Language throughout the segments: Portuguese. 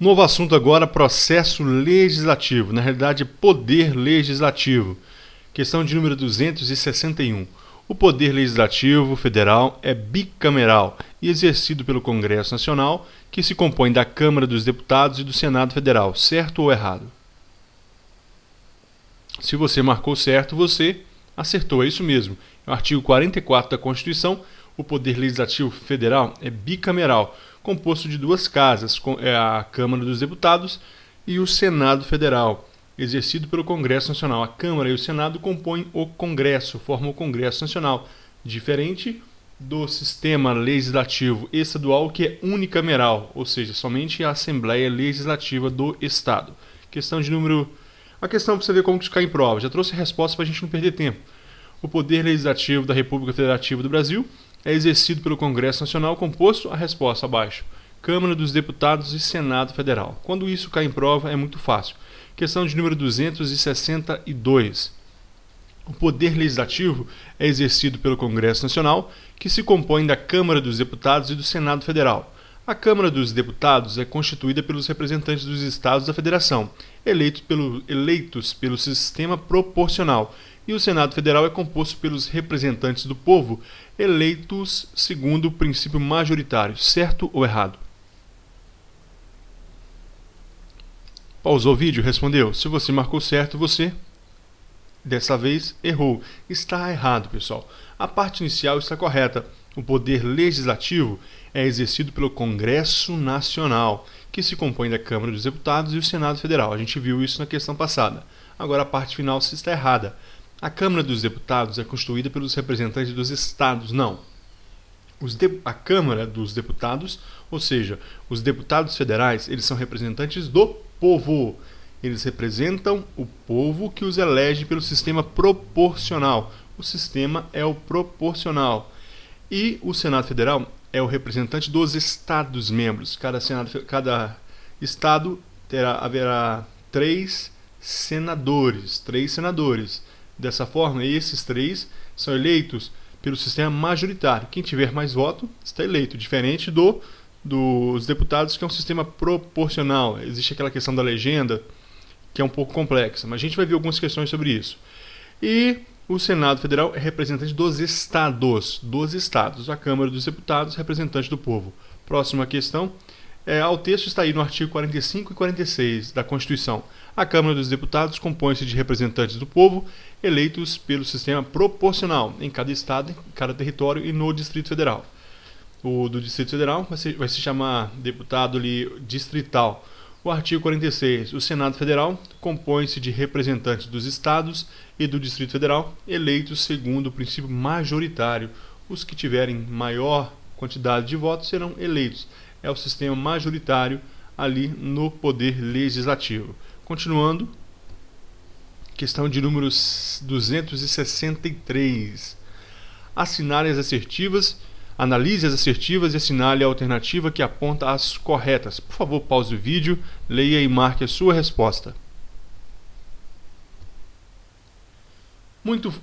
Novo assunto agora, processo legislativo, na realidade poder legislativo. Questão de número 261. O poder legislativo federal é bicameral e exercido pelo Congresso Nacional, que se compõe da Câmara dos Deputados e do Senado Federal, certo ou errado? Se você marcou certo, você acertou, é isso mesmo. É o artigo 44 da Constituição. O Poder Legislativo Federal é bicameral, composto de duas casas, a Câmara dos Deputados e o Senado Federal, exercido pelo Congresso Nacional. A Câmara e o Senado compõem o Congresso, formam o Congresso Nacional, diferente do sistema legislativo estadual, que é unicameral, ou seja, somente a Assembleia Legislativa do Estado. Questão de número... A questão para você ver como que isso cai em prova. Já trouxe a resposta para a gente não perder tempo. O Poder Legislativo da República Federativa do Brasil é exercido pelo Congresso Nacional, composto, a resposta abaixo, Câmara dos Deputados e Senado Federal. Quando isso cai em prova, é muito fácil. Questão de número 262. O Poder Legislativo é exercido pelo Congresso Nacional, que se compõe da Câmara dos Deputados e do Senado Federal. A Câmara dos Deputados é constituída pelos representantes dos estados da Federação, eleitos pelo sistema proporcional, e o Senado Federal é composto pelos representantes do povo, eleitos segundo o princípio majoritário, certo ou errado? Pausou o vídeo? Respondeu. Se você marcou certo, você, dessa vez, errou. Está errado, pessoal. A parte inicial está correta. O poder legislativo é exercido pelo Congresso Nacional, que se compõe da Câmara dos Deputados e o Senado Federal. A gente viu isso na questão passada. Agora a parte final está errada. A Câmara dos Deputados é constituída pelos representantes dos estados. Não. A Câmara dos Deputados, ou seja, os deputados federais, eles são representantes do povo. Eles representam o povo que os elege pelo sistema proporcional. O sistema é o proporcional. E o Senado Federal é o representante dos estados-membros. Cada estado haverá três senadores. Dessa forma, esses três são eleitos pelo sistema majoritário. Quem tiver mais voto está eleito, diferente dos deputados, que é um sistema proporcional. Existe aquela questão da legenda, que é um pouco complexa, mas a gente vai ver algumas questões sobre isso. E o Senado Federal é representante dos estados. A Câmara dos Deputados, representante do povo. Próxima questão. O texto está aí no artigo 45 e 46 da Constituição. A Câmara dos Deputados compõe-se de representantes do povo eleitos pelo sistema proporcional em cada estado, em cada território e no Distrito Federal. O do Distrito Federal vai se chamar deputado ali distrital. O artigo 46. O Senado Federal compõe-se de representantes dos estados e do Distrito Federal eleitos segundo o princípio majoritário. Os que tiverem maior quantidade de votos serão eleitos. É o sistema majoritário ali no Poder Legislativo. Continuando, questão de número 263. Analise as assertivas e assinale a alternativa que aponta as corretas. Por favor, pause o vídeo, leia e marque a sua resposta.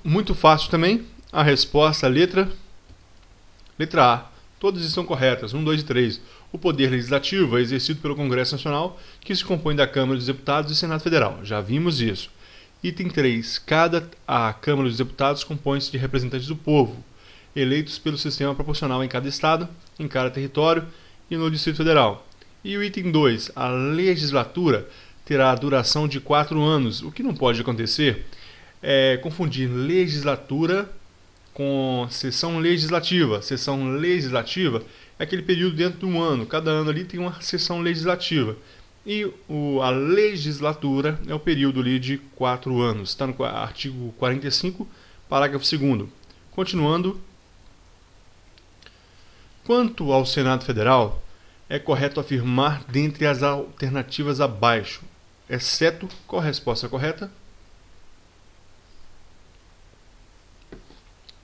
Muito fácil também. A resposta, a letra A. Todas estão corretas, 1, 2 e 3. O Poder Legislativo é exercido pelo Congresso Nacional, que se compõe da Câmara dos Deputados e Senado Federal. Já vimos isso. Item 3. A Câmara dos Deputados compõe-se de representantes do povo, eleitos pelo sistema proporcional em cada estado, em cada território e no Distrito Federal. E o item 2. A legislatura terá a duração de 4 anos. O que não pode acontecer é confundir legislatura com sessão legislativa. Sessão legislativa é aquele período dentro de um ano. Cada ano ali tem uma sessão legislativa. E a legislatura é o período ali de 4 anos. Está no artigo 45, parágrafo 2º. Continuando. Quanto ao Senado Federal, é correto afirmar dentre as alternativas abaixo, exceto qual a resposta correta?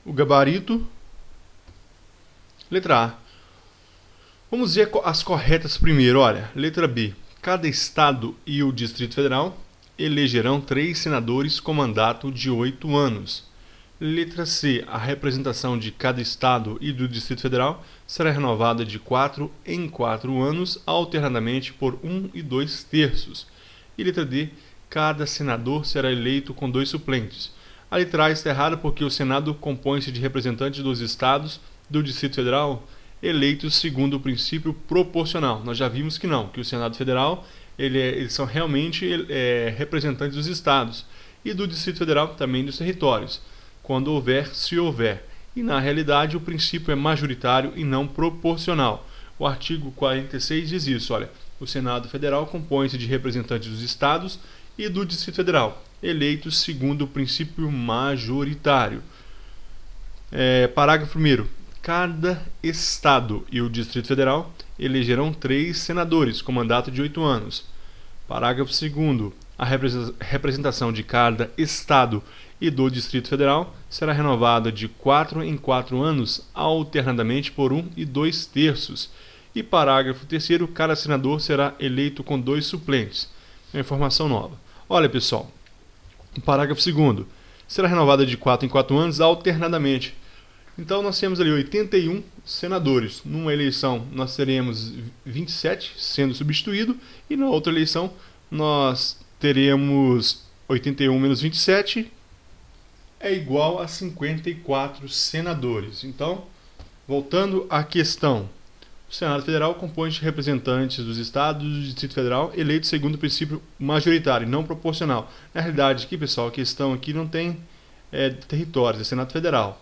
O gabarito. Letra A. Vamos ver as corretas primeiro. Olha, letra B. Cada estado e o Distrito Federal elegerão 3 senadores com mandato de 8 anos. Letra C. A representação de cada Estado e do Distrito Federal será renovada de 4 em 4 anos, alternadamente por 1 e 2/3. E letra D. Cada senador será eleito com 2 suplentes. A letra A está errada porque o Senado compõe-se de representantes dos Estados do Distrito Federal eleitos segundo o princípio proporcional. Nós já vimos que não, que o Senado Federal eles são realmente representantes dos Estados e do Distrito Federal também dos territórios, quando houver, se houver. E na realidade o princípio é majoritário e não proporcional. O artigo 46 diz isso, olha, o Senado Federal compõe-se de representantes dos Estados e do Distrito Federal, eleitos segundo o princípio majoritário. Parágrafo 1º. Cada Estado e o Distrito Federal elegerão 3 senadores com mandato de 8 anos. Parágrafo 2º. A representação de cada Estado e do Distrito Federal será renovada de 4 em 4 anos, alternadamente por 1 e 2/3. E parágrafo 3º. Cada senador será eleito com 2 suplentes. É uma informação nova. Olha, pessoal, o parágrafo 2º. Será renovada de 4 em 4 anos, alternadamente. Então nós temos ali 81 senadores. Numa eleição nós teremos 27 sendo substituído e na outra eleição nós teremos 81 menos 27 é igual a 54 senadores. Então, voltando à questão, o Senado Federal compõe-se de representantes dos Estados e do Distrito Federal eleitos segundo o princípio majoritário, não proporcional. Na realidade, aqui, pessoal, a questão aqui não tem territórios, é Senado Federal.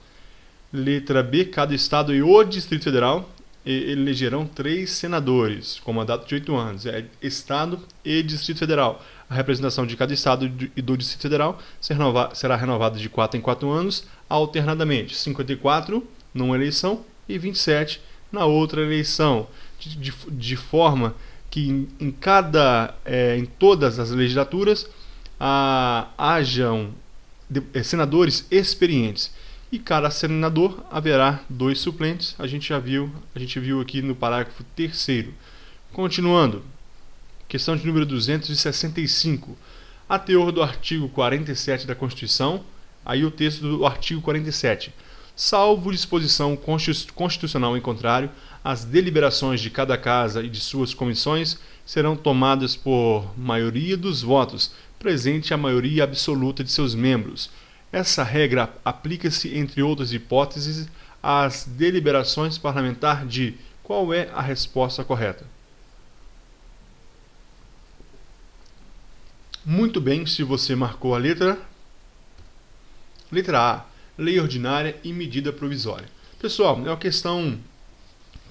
Letra B. Cada Estado e o Distrito Federal elegerão 3 senadores com mandato de 8 anos. É Estado e Distrito Federal. A representação de cada Estado e do Distrito Federal será renovada de 4 em 4 anos, alternadamente. 54 numa eleição e 27 na outra eleição. De forma que em todas as legislaturas hajam senadores experientes. E cada senador haverá 2 suplentes. A gente viu aqui no parágrafo 3º. Continuando, questão de número 265. A teor do artigo 47 da Constituição, aí o texto do artigo 47. Salvo disposição constitucional em contrário, as deliberações de cada casa e de suas comissões serão tomadas por maioria dos votos, presente a maioria absoluta de seus membros. Essa regra aplica-se, entre outras hipóteses, às deliberações parlamentares de... Qual é a resposta correta? Muito bem, se você marcou a letra A, lei ordinária e medida provisória. Pessoal, é uma questão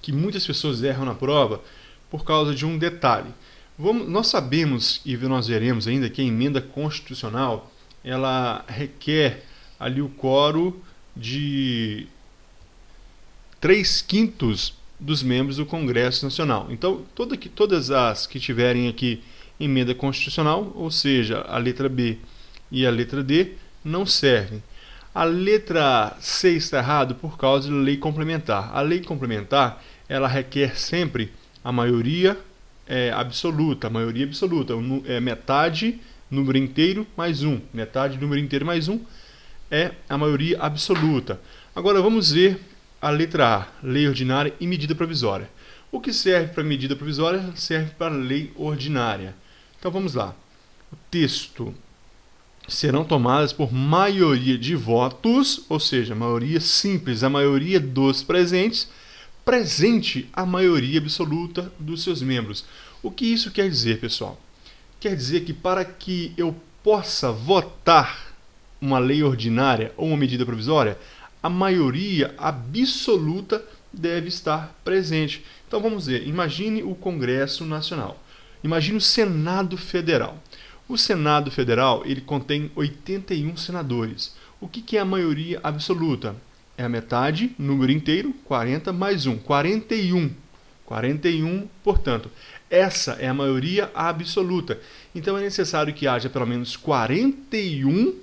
que muitas pessoas erram na prova por causa de um detalhe. Nós sabemos, e nós veremos ainda, que a emenda constitucional ela requer ali o quórum de 3/5 dos membros do Congresso Nacional. Então, todas as que tiverem aqui emenda constitucional, ou seja, a letra B e a letra D, não servem. A letra C está errada por causa da lei complementar. A lei complementar ela requer sempre a maioria absoluta. A maioria absoluta é metade número inteiro mais 1. Metade número inteiro mais 1 é a maioria absoluta. Agora vamos ver a letra A, lei ordinária e medida provisória. O que serve para medida provisória serve para lei ordinária. Então vamos lá. O texto: serão tomadas por maioria de votos, ou seja, maioria simples, a maioria dos presentes, presente a maioria absoluta dos seus membros. O que isso quer dizer, pessoal? Quer dizer que para que eu possa votar uma lei ordinária ou uma medida provisória, a maioria absoluta deve estar presente. Então vamos ver, imagine o Congresso Nacional, imagine o Senado Federal. O Senado Federal ele contém 81 senadores. O que é a maioria absoluta? É a metade, número inteiro, 40 mais 1, 41. 41, portanto, essa é a maioria absoluta. Então é necessário que haja pelo menos 41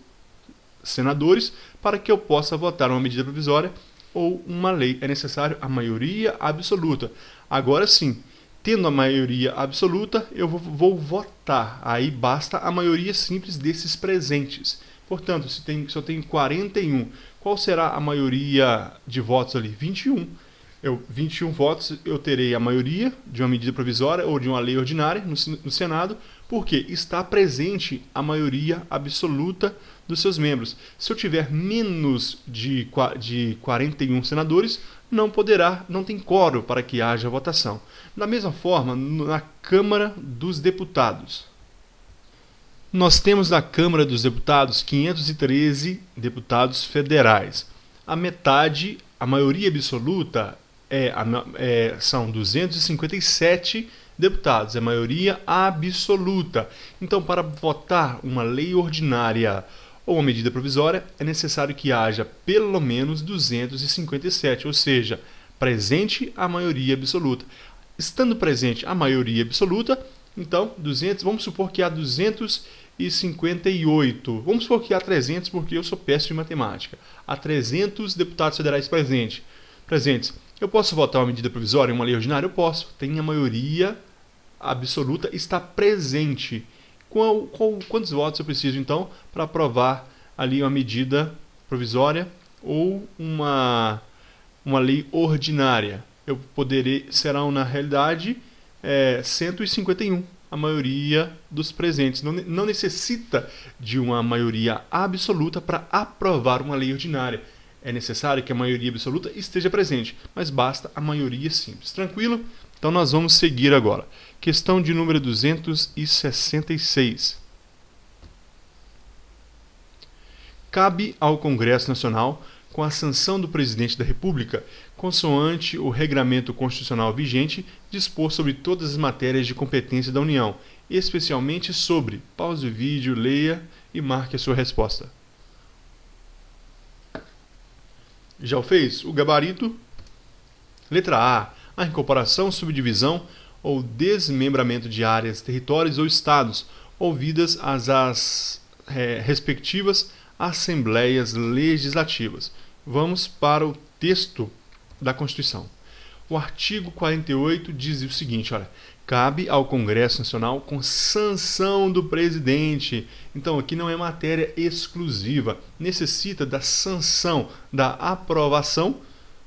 senadores para que eu possa votar uma medida provisória ou uma lei. É necessário a maioria absoluta. Agora sim, tendo a maioria absoluta, eu vou votar. Aí basta a maioria simples desses presentes. Portanto, se eu tenho 41, qual será a maioria de votos ali? 21. 21 votos, eu terei a maioria de uma medida provisória ou de uma lei ordinária no Senado, porque está presente a maioria absoluta dos seus membros. Se eu tiver menos de 41 senadores, não tem quórum para que haja votação. Da mesma forma, na Câmara dos Deputados. Nós temos na Câmara dos Deputados 513 deputados federais. A metade, a maioria absoluta, são 257 deputados, é a maioria absoluta. Então, para votar uma lei ordinária ou uma medida provisória, é necessário que haja pelo menos 257, ou seja, presente a maioria absoluta. Estando presente a maioria absoluta, então, vamos supor que há 258. Vamos supor que há 300, porque eu sou péssimo em matemática. Há 300 deputados federais presentes. Eu posso votar uma medida provisória, uma lei ordinária? Eu posso. Tem a maioria absoluta, está presente. Quantos votos eu preciso, então, para aprovar ali uma medida provisória ou uma lei ordinária? Serão, na realidade, 151, a maioria dos presentes. Não necessita de uma maioria absoluta para aprovar uma lei ordinária. É necessário que a maioria absoluta esteja presente, mas basta a maioria simples. Tranquilo? Então nós vamos seguir agora. Questão de número 266. Cabe ao Congresso Nacional, com a sanção do Presidente da República, consoante o regramento constitucional vigente, dispor sobre todas as matérias de competência da União, especialmente sobre... Pause o vídeo, leia e marque a sua resposta. Já o fez? O gabarito? Letra A. A incorporação, subdivisão ou desmembramento de áreas, territórios ou estados, ouvidas as respectivas assembleias legislativas. Vamos para o texto da Constituição. O artigo 48 diz o seguinte, olha, cabe ao Congresso Nacional com sanção do presidente. Então, aqui não é matéria exclusiva, necessita da sanção, da aprovação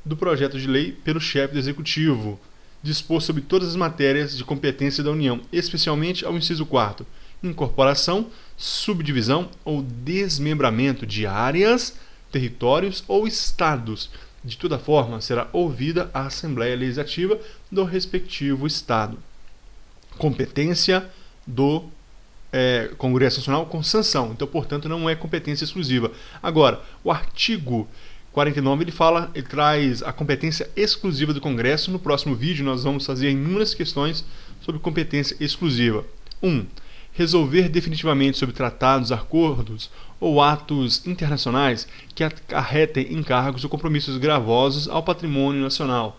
do projeto de lei pelo chefe do Executivo, dispor sobre todas as matérias de competência da União, especialmente ao inciso 4º, incorporação, subdivisão ou desmembramento de áreas, territórios ou estados. De toda forma, será ouvida a Assembleia Legislativa do respectivo estado. Competência do Congresso Nacional com sanção. Então, portanto, não é competência exclusiva. Agora, o artigo 49, ele traz a competência exclusiva do Congresso. No próximo vídeo, nós vamos fazer inúmeras questões sobre competência exclusiva. 1. Resolver definitivamente sobre tratados, acordos ou atos internacionais que acarretem encargos ou compromissos gravosos ao patrimônio nacional.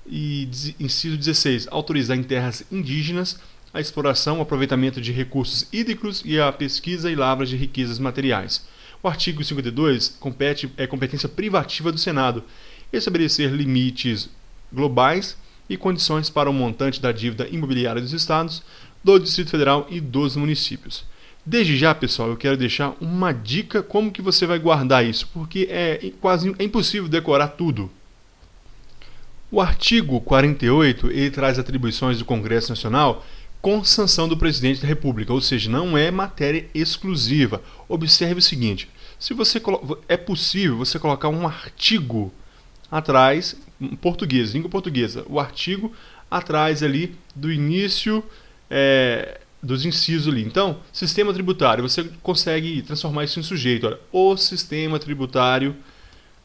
E inciso 16. Autorizar em terras indígenas a exploração, o aproveitamento de recursos hídricos e a pesquisa e lavra de riquezas materiais. O artigo 52 é competência privativa do Senado, estabelecer limites globais e condições para o montante da dívida imobiliária dos estados, do Distrito Federal e dos municípios. Desde já, pessoal, eu quero deixar uma dica como que você vai guardar isso, porque é impossível decorar tudo. O artigo 48 ele traz atribuições do Congresso Nacional com sanção do Presidente da República, ou seja, não é matéria exclusiva. Observe o seguinte, é possível você colocar um artigo atrás, português, língua portuguesa, o artigo atrás ali do início dos incisos ali. Então, sistema tributário, você consegue transformar isso em sujeito. Olha, o sistema tributário.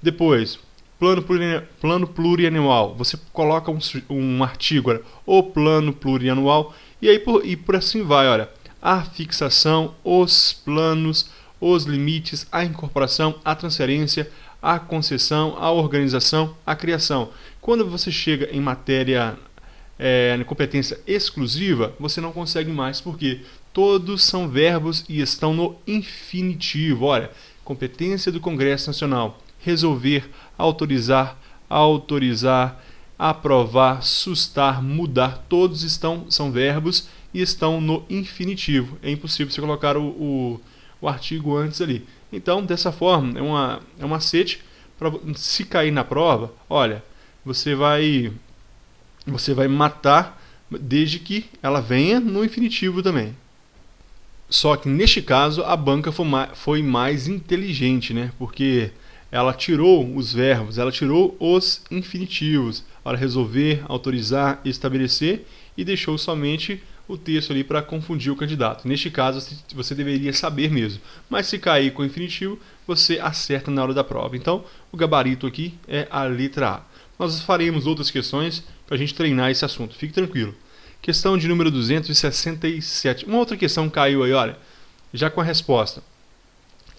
Depois, plano plurianual. Você coloca um artigo, olha, o plano plurianual. E aí por assim vai, olha. A fixação, os planos, os limites, a incorporação, a transferência, a concessão, a organização, a criação. Quando você chega em matéria na competência exclusiva, você não consegue mais, porque todos são verbos e estão no infinitivo. Olha, competência do Congresso Nacional, resolver, autorizar, aprovar, sustar, mudar, todos são verbos e estão no infinitivo. É impossível você colocar o artigo antes ali. Então, dessa forma, é um macete para se cair na prova, olha, você vai matar desde que ela venha no infinitivo também. Só que neste caso a banca foi mais inteligente, né? Porque ela tirou os verbos, ela tirou os infinitivos para resolver, autorizar, estabelecer e deixou somente o texto ali para confundir o candidato. Neste caso você deveria saber mesmo, mas se cair com o infinitivo você acerta na hora da prova. Então o gabarito aqui é a letra A. Nós faremos outras questões para a gente treinar esse assunto, fique tranquilo. Questão de número 267. Uma outra questão caiu aí, olha, já com a resposta.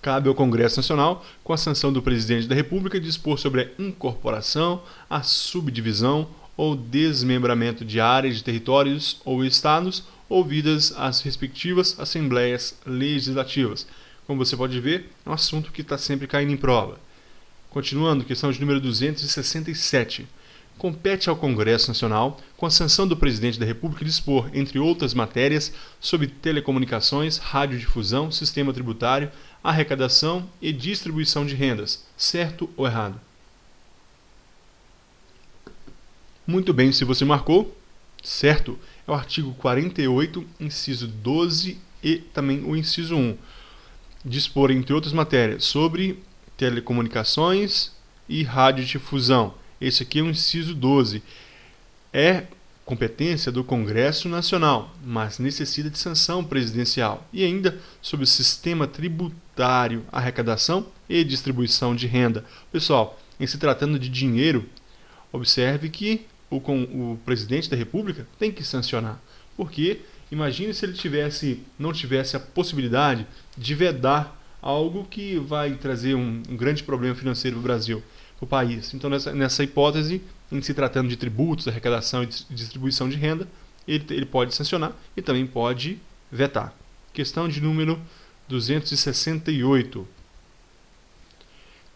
Cabe ao Congresso Nacional, com a sanção do Presidente da República, dispor sobre a incorporação, a subdivisão ou desmembramento de áreas de territórios ou estados, ouvidas as respectivas assembleias legislativas. Como você pode ver, é um assunto que está sempre caindo em prova. Continuando, questão de número 267. Compete ao Congresso Nacional, com a sanção do Presidente da República, dispor, entre outras matérias, sobre telecomunicações, radiodifusão, sistema tributário, arrecadação e distribuição de rendas. Certo ou errado? Muito bem, se você marcou, certo. É o artigo 48, inciso 12 e também o inciso 1. Dispor, entre outras matérias, sobre telecomunicações e radiodifusão. Esse aqui é o inciso 12. É competência do Congresso Nacional, mas necessita de sanção presidencial. E ainda sobre o sistema tributário, arrecadação e distribuição de renda. Pessoal, em se tratando de dinheiro, observe que o presidente da República tem que sancionar. Porque imagine se ele não tivesse a possibilidade de vedar algo que vai trazer um grande problema financeiro para o Brasil, para o país. Então, nessa hipótese, em se tratando de tributos, arrecadação e distribuição de renda, ele pode sancionar e também pode vetar. Questão de número 268.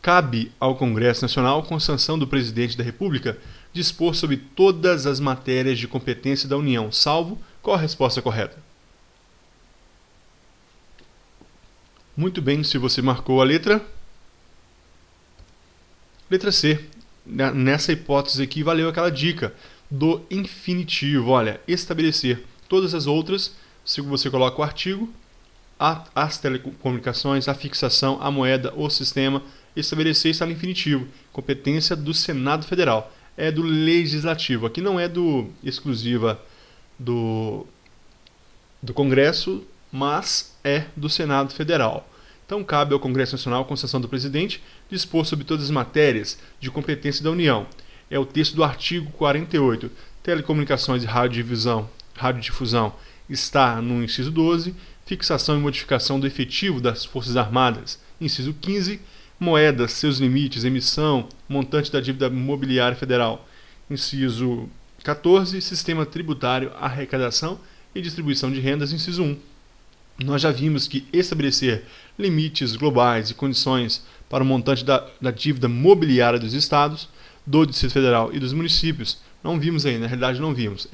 Cabe ao Congresso Nacional, com sanção do Presidente da República, dispor sobre todas as matérias de competência da União, salvo qual a resposta correta? Muito bem, se você marcou a letra C. Nessa hipótese aqui, valeu aquela dica do infinitivo. Olha, estabelecer. Todas as outras, se você coloca o artigo, as telecomunicações, a fixação, a moeda, o sistema, estabelecer está no infinitivo. Competência do Senado Federal. É do Legislativo. Aqui não é exclusiva do Congresso, mas é do Senado Federal. Então, cabe ao Congresso Nacional, com sanção do Presidente, dispor sobre todas as matérias de competência da União. É o texto do artigo 48. Telecomunicações e radiodifusão está no inciso 12. Fixação e modificação do efetivo das Forças Armadas. Inciso 15. Moedas, seus limites, emissão, montante da dívida mobiliária federal. Inciso 14. Sistema tributário, arrecadação e distribuição de rendas. Inciso 1. Nós já vimos que estabelecer limites globais e condições para o montante da dívida mobiliária dos estados, do Distrito Federal e dos municípios, não vimos ainda, na realidade não vimos.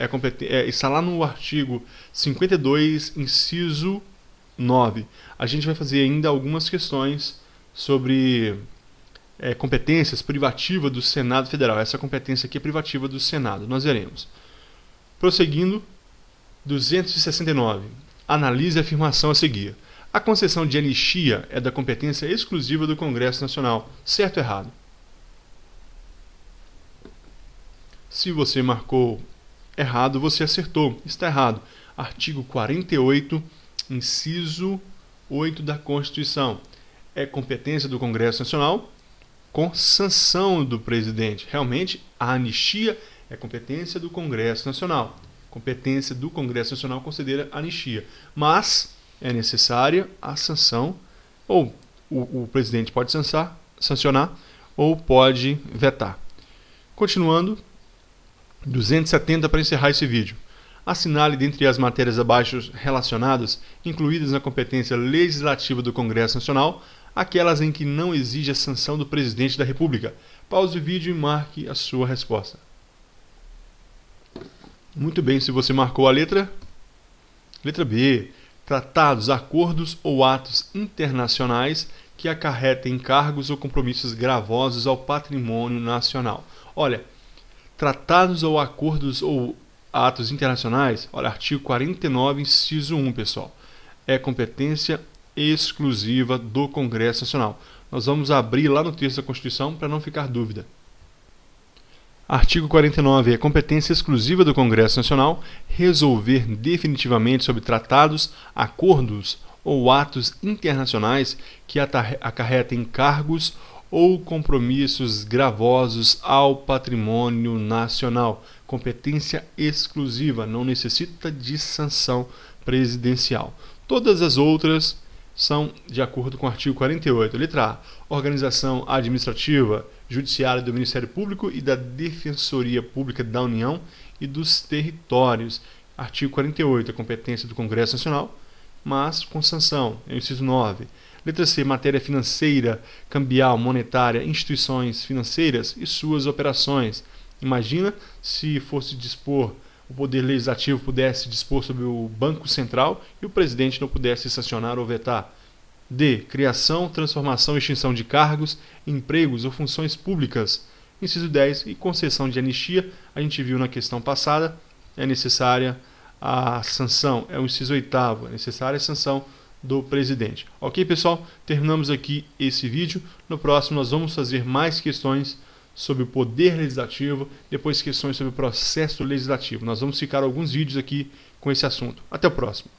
Está lá no artigo 52, inciso 9. A gente vai fazer ainda algumas questões sobre competências privativas do Senado Federal. Essa competência aqui é privativa do Senado, nós veremos. Prosseguindo, 269. Analise a afirmação a seguir. A concessão de anistia é da competência exclusiva do Congresso Nacional. Certo ou errado? Se você marcou errado, você acertou. Está errado. Artigo 48, inciso 8 da Constituição. É competência do Congresso Nacional com sanção do presidente. Realmente, a anistia é competência do Congresso Nacional. Competência do Congresso Nacional conceder anistia. Mas é necessária a sanção, ou o presidente pode sancionar ou pode vetar. Continuando, 270 para encerrar esse vídeo. Assinale dentre as matérias abaixo relacionadas, incluídas na competência legislativa do Congresso Nacional, aquelas em que não exige a sanção do Presidente da República. Pause o vídeo e marque a sua resposta. Muito bem, se você marcou a letra B. Tratados, acordos ou atos internacionais que acarretem encargos ou compromissos gravosos ao patrimônio nacional. Olha, tratados ou acordos ou atos internacionais, olha, artigo 49, inciso 1, pessoal, é competência exclusiva do Congresso Nacional. Nós vamos abrir lá no texto da Constituição para não ficar dúvida. Artigo 49. É competência exclusiva do Congresso Nacional resolver definitivamente sobre tratados, acordos ou atos internacionais que acarretem encargos ou compromissos gravosos ao patrimônio nacional. Competência exclusiva, não necessita de sanção presidencial. Todas as outras são de acordo com o artigo 48. Letra A. Organização administrativa, judiciária do Ministério Público e da Defensoria Pública da União e dos Territórios. Artigo 48. A competência do Congresso Nacional, mas com sanção. É o inciso 9. Letra C. Matéria financeira, cambial, monetária, instituições financeiras e suas operações. Imagina se fosse dispor, o Poder Legislativo pudesse dispor sobre o Banco Central e o presidente não pudesse sancionar ou vetar. D. Criação, transformação e extinção de cargos, empregos ou funções públicas. Inciso 10. E concessão de anistia. A gente viu na questão passada, é necessária a sanção. É o inciso 8º. É necessária a sanção do presidente. Ok, pessoal? Terminamos aqui esse vídeo. No próximo nós vamos fazer mais questões sobre o poder legislativo, depois questões sobre o processo legislativo. Nós vamos ficar alguns vídeos aqui com esse assunto. Até o próximo.